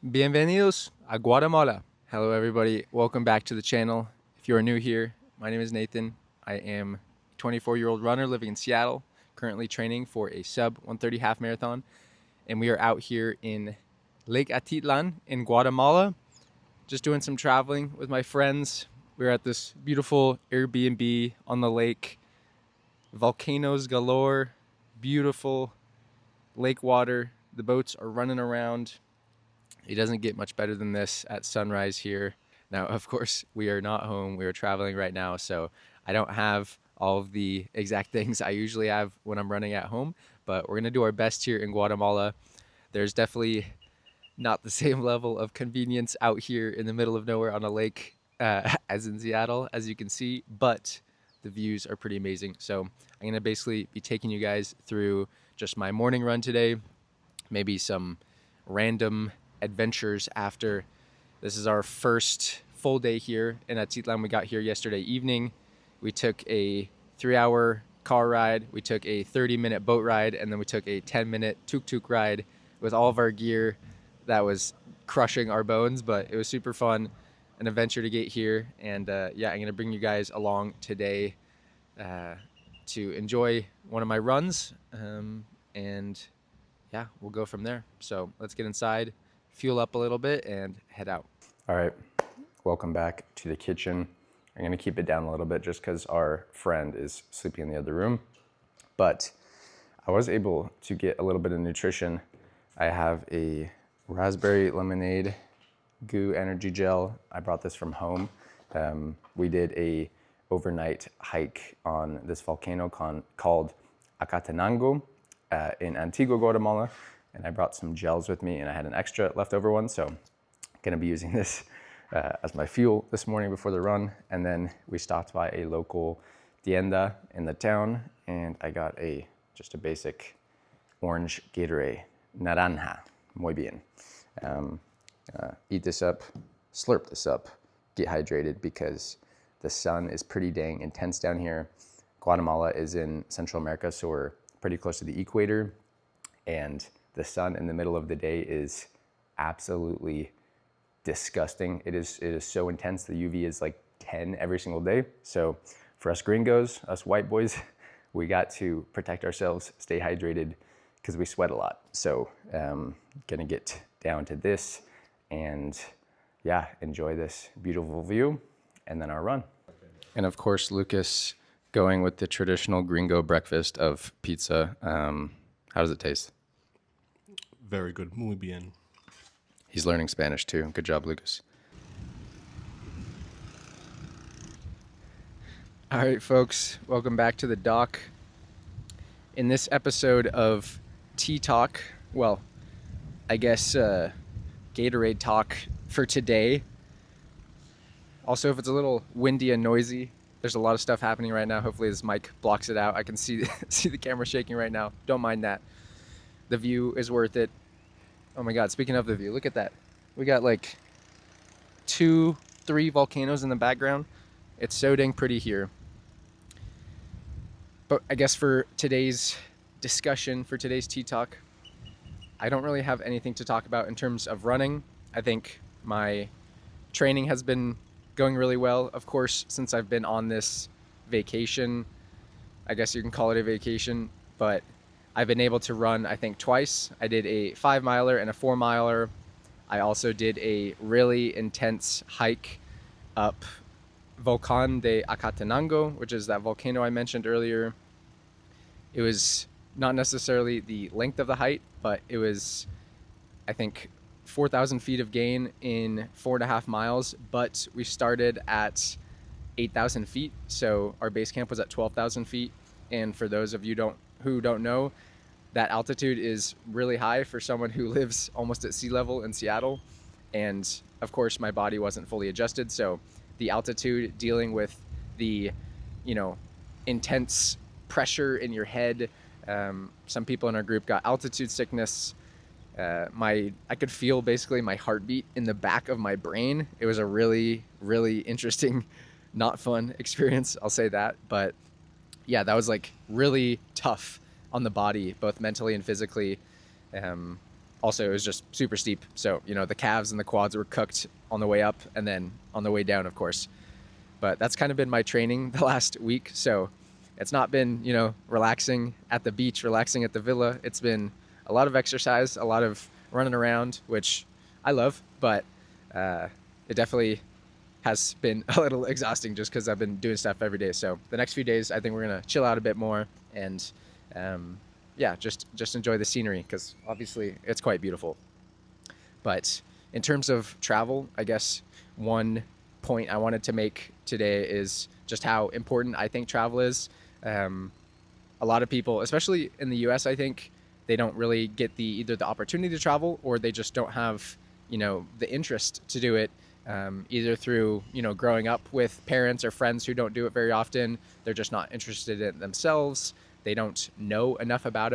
Bienvenidos a Guatemala. Hello, everybody. Welcome back to the channel. If you are new here, my name is Nathan. I am a 24-year-old runner living in Seattle, currently training for a sub 130 half marathon. And we are out here in Lake Atitlan in Guatemala, just doing some traveling with my friends. We're at this beautiful Airbnb on the lake, volcanoes galore, beautiful lake water. The boats are running around. It doesn't get much better than this at sunrise here. Now, of course, we are not home. We are traveling right now, so I don't have all of the exact things I usually have when I'm running at home, but we're going to do our best here in Guatemala. There's definitely not the same level of convenience out here in the middle of nowhere on a lake as in Seattle, as you can see, but the views are pretty amazing. So I'm going to basically be taking you guys through just my morning run today, maybe some random adventures after. This is our first full day here in Atitlan. We got here yesterday evening. We took a 3-hour car ride, we took a 30-minute boat ride, and then we took a 10-minute tuk-tuk ride with all of our gear. That was crushing our bones, but it was super fun, an adventure to get here. And yeah, I'm gonna bring you guys along today to enjoy one of my runs, and yeah, we'll go from there. So let's get inside, fuel up a little bit, and head out. All right, welcome back to the kitchen. I'm gonna keep it down a little bit just because our friend is sleeping in the other room. But I was able to get a little bit of nutrition. I have a raspberry lemonade goo energy gel. I brought this from home. We did a overnight hike on this volcano called Acatenango in Antigua, Guatemala, and I brought some gels with me, and I had an extra leftover one, so I'm gonna be using this as my fuel this morning before the run. And then we stopped by a local tienda in the town, and I got just a basic orange Gatorade, naranja, muy bien. Eat this up, slurp this up, get hydrated, because the sun is pretty dang intense down here. Guatemala is in Central America, so we're pretty close to the equator, and the sun in the middle of the day is absolutely disgusting. It is so intense. The UV is like 10 every single day. So for us gringos, us white boys, we got to protect ourselves, stay hydrated, because we sweat a lot. So gonna get down to this and yeah, enjoy this beautiful view and then our run. And of course, Lucas going with the traditional gringo breakfast of pizza. How does it taste? Very good, muy bien. He's learning Spanish too. Good job, Lucas. All right, folks, welcome back to the dock. In this episode of Tea Talk, well, I guess Gatorade talk for today. Also, if it's a little windy and noisy, there's a lot of stuff happening right now. Hopefully this mic blocks it out. I can see the camera shaking right now. Don't mind that. The view is worth it. Oh my God, speaking of the view, look at that. We got like 2-3 volcanoes in the background. It's so dang pretty here. But I guess for today's discussion, for today's Tea Talk, I don't really have anything to talk about in terms of running. I think my training has been going really well. Of course, since I've been on this vacation, I guess you can call it a vacation, but I've been able to run, I think, twice. I did a 5-miler and a 4-miler. I also did a really intense hike up Volcán de Acatenango, which is that volcano I mentioned earlier. It was not necessarily the length of the height, but it was, I think, 4,000 feet of gain in 4.5 miles, but we started at 8,000 feet. So our base camp was at 12,000 feet. And for those of you who don't know, that altitude is really high for someone who lives almost at sea level in Seattle. And of course, my body wasn't fully adjusted. So the altitude, dealing with the, intense pressure in your head. Some people in our group got altitude sickness. I could feel basically my heartbeat in the back of my brain. It was a really, really interesting, not fun experience. I'll say that. But yeah, that was like really tough on the body, both mentally and physically. also it was just super steep. So, you know, the calves and the quads were cooked on the way up and then on the way down, of course. But that's kind of been my training the last week. So it's not been, you know, relaxing at the beach, relaxing at the villa. It's been a lot of exercise, a lot of running around, which I love, but it definitely has been a little exhausting just because I've been doing stuff every day. So the next few days, I think we're gonna chill out a bit more and yeah, just enjoy the scenery because obviously it's quite beautiful. But in terms of travel, I guess one point I wanted to make today is just how important I think travel is. A lot of people, especially in the US, I think they don't really get either the opportunity to travel or they just don't have, you know, the interest to do it. Either through, you know, growing up with parents or friends who don't do it very often. They're just not interested in it themselves. They don't know enough about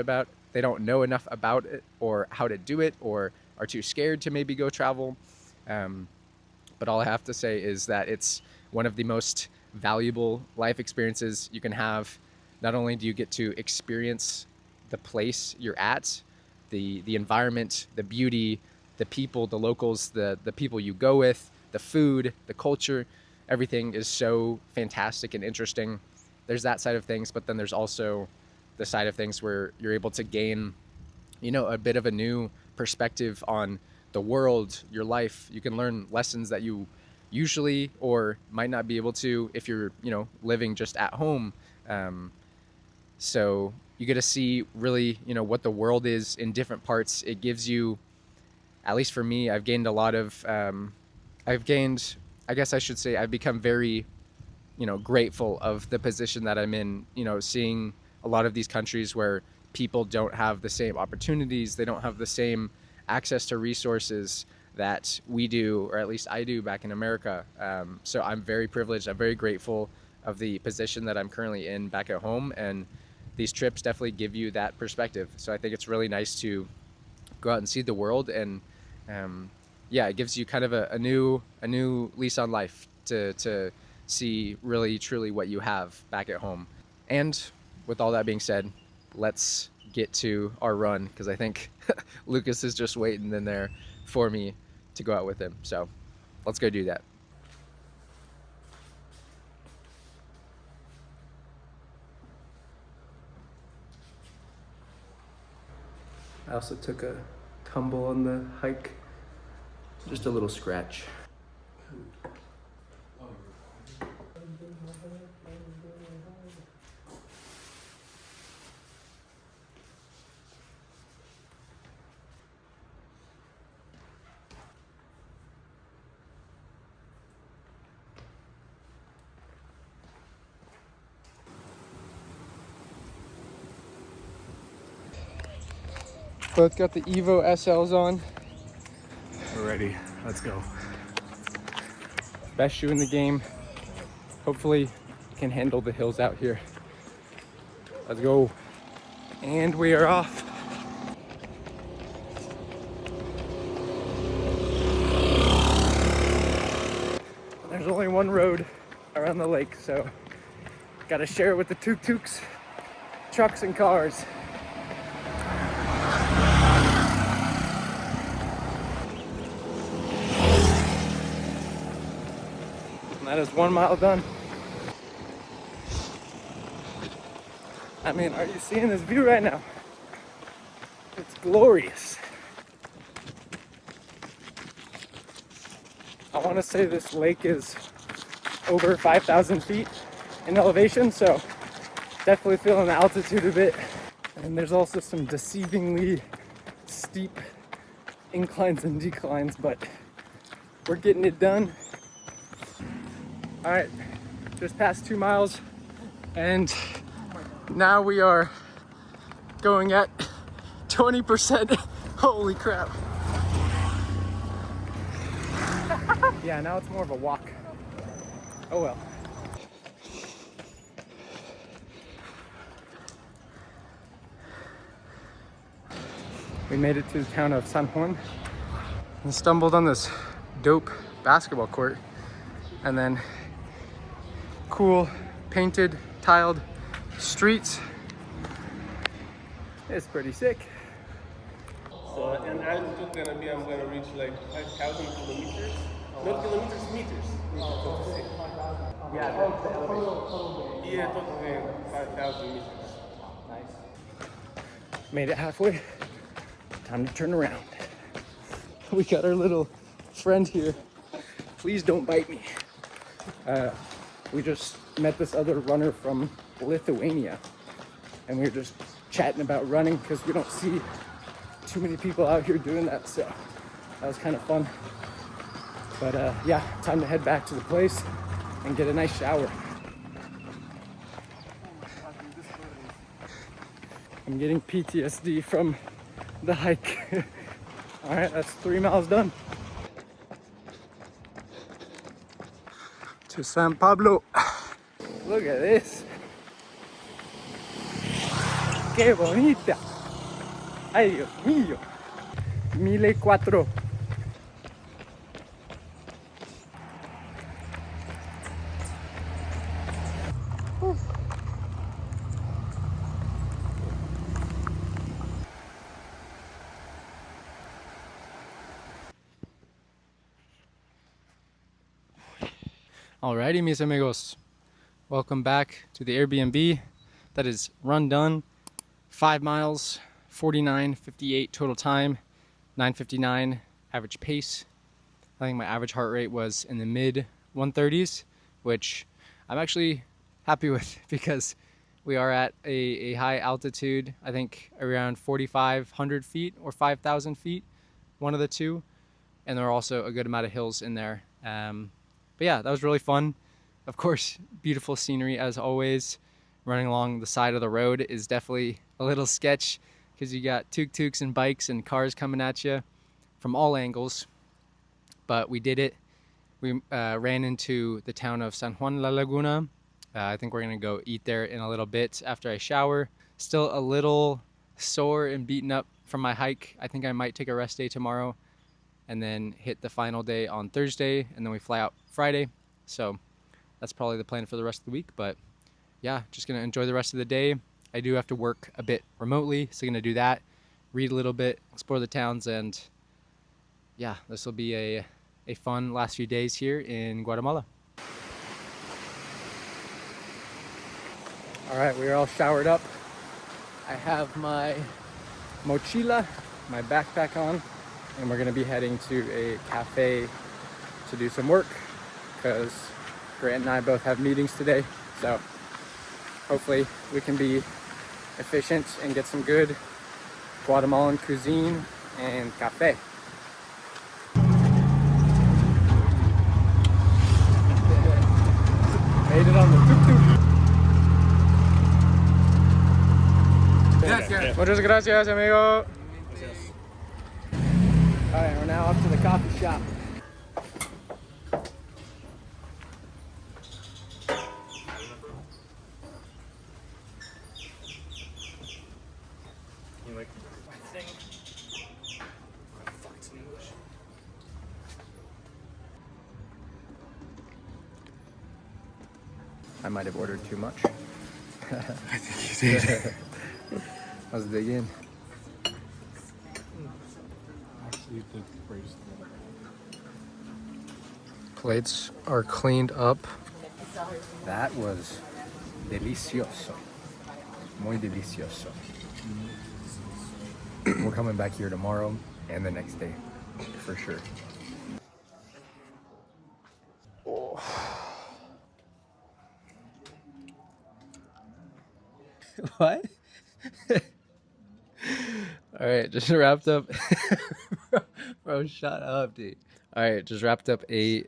they don't know enough about it or how to do it, or are too scared to maybe go travel. But all I have to say is that it's one of the most valuable life experiences you can have. Not only do you get to experience the place you're at, the environment, the beauty, the people, the locals, the people you go with, the food, the culture, everything is so fantastic and interesting. There's that side of things, but then there's also the side of things where you're able to gain, you know, a bit of a new perspective on the world, your life. You can learn lessons that you usually or might not be able to if you're, you know, living just at home. So you get to see really, you know, what the world is in different parts. It gives you, at least for me, I've gained a lot of, I guess I should say, I've become very, you know, grateful of the position that I'm in, you know, seeing a lot of these countries where people don't have the same opportunities, they don't have the same access to resources that we do, or at least I do back in America. So I'm very privileged, I'm very grateful of the position that I'm currently in back at home, and these trips definitely give you that perspective. So I think it's really nice to go out and see the world, and yeah, it gives you kind of a new lease on life to see really truly what you have back at home. And with all that being said, let's get to our run, because I think Lucas is just waiting in there for me to go out with him. So let's go do that. I also took a tumble on the hike, just a little scratch. Both got the Evo SLs on. We're ready. Let's go. Best shoe in the game. Hopefully can handle the hills out here. Let's go. And we are off. There's only one road around the lake, so gotta share it with the tuk-tuks, trucks, and cars. And that is 1 mile done. I mean, are you seeing this view right now? It's glorious. I want to say this lake is over 5,000 feet in elevation, so definitely feeling the altitude a bit. And there's also some deceivingly steep inclines and declines, but we're getting it done. All right, just past 2 miles, and now we are going at 20%. Holy crap. Yeah, now it's more of a walk. Oh well. We made it to the town of San Juan and stumbled on this dope basketball court, and then cool painted, tiled streets. It's pretty sick. So, and altitude gonna be, I'm gonna reach like 5,000 kilometers. Not kilometers, meters. Yeah, yeah, totally 5,000 meters. Made it halfway. Time to turn around. We got our little friend here. Please don't bite me. We just met this other runner from Lithuania, and we were just chatting about running because we don't see too many people out here doing that, so that was kind of fun. But yeah, time to head back to the place and get a nice shower. I'm getting PTSD from the hike. All right, that's 3 miles done. To San Pablo. Look at this. Qué bonita. Ay, Dios mío. 1004. Alrighty, mis amigos. Welcome back to the Airbnb. That is run done. 5 miles, 49:58 total time, 9:59 average pace. I think my average heart rate was in the mid 130s, which I'm actually happy with because we are at a high altitude, I think around 4,500 feet or 5,000 feet, one of the two. And there are also a good amount of hills in there. But yeah, that was really fun. Of course, beautiful scenery as always. Running along the side of the road is definitely a little sketch because you got tuk-tuks and bikes and cars coming at you from all angles. But we did it. We ran into the town of San Juan La Laguna. I think we're gonna go eat there in a little bit after I shower. Still a little sore and beaten up from my hike. I think I might take a rest day tomorrow and then hit the final day on Thursday, and then we fly out Friday. So that's probably the plan for the rest of the week. But yeah, just gonna enjoy the rest of the day. I do have to work a bit remotely, so gonna do that, read a little bit, explore the towns, and yeah, this will be a fun last few days here in Guatemala. All right, we are all showered up. I have my mochila, my backpack on, and we're gonna be heading to a cafe to do some work because Grant and I both have meetings today. So hopefully we can be efficient and get some good Guatemalan cuisine and cafe. Made it on the tuk-tuk. Gracias. Muchas gracias, amigo. All right, we're now up to the coffee shop. I might have ordered too much. I think you did. Let's dig in. Actually, the greatest thing. Plates are cleaned up. That was delicioso. Muy delicioso. We're coming back here tomorrow and the next day, for sure. Oh. What? All right, just wrapped up. Bro, shut up, dude. All right, just wrapped up a.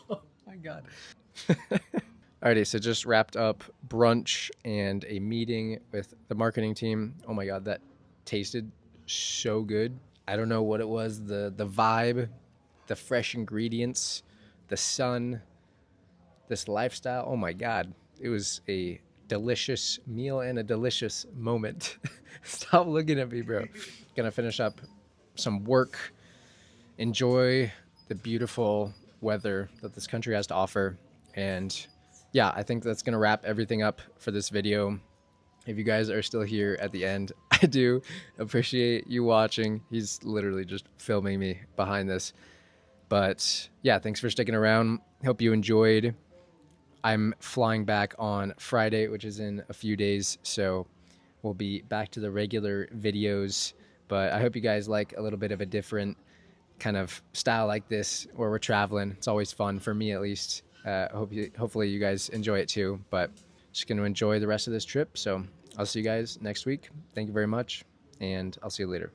Oh my god. Alrighty, so just wrapped up brunch and a meeting with the marketing team. Oh my god, that tasted so good. I don't know what it was, the vibe, the fresh ingredients, the sun, this lifestyle. Oh my god, it was a delicious meal and a delicious moment. Stop looking at me, bro. Gonna finish up some work, enjoy the beautiful weather that this country has to offer, and yeah, I think that's gonna wrap everything up for this video. If you guys are still here at the end, I do appreciate you watching. He's literally just filming me behind this. But yeah, thanks for sticking around. Hope you enjoyed. I'm flying back on Friday, which is in a few days, so we'll be back to the regular videos. But I hope you guys like a little bit of a different kind of style like this where we're traveling. It's always fun for me, at least. Hopefully you guys enjoy it too. But just going to enjoy the rest of this trip. So I'll see you guys next week. Thank you very much, and I'll see you later.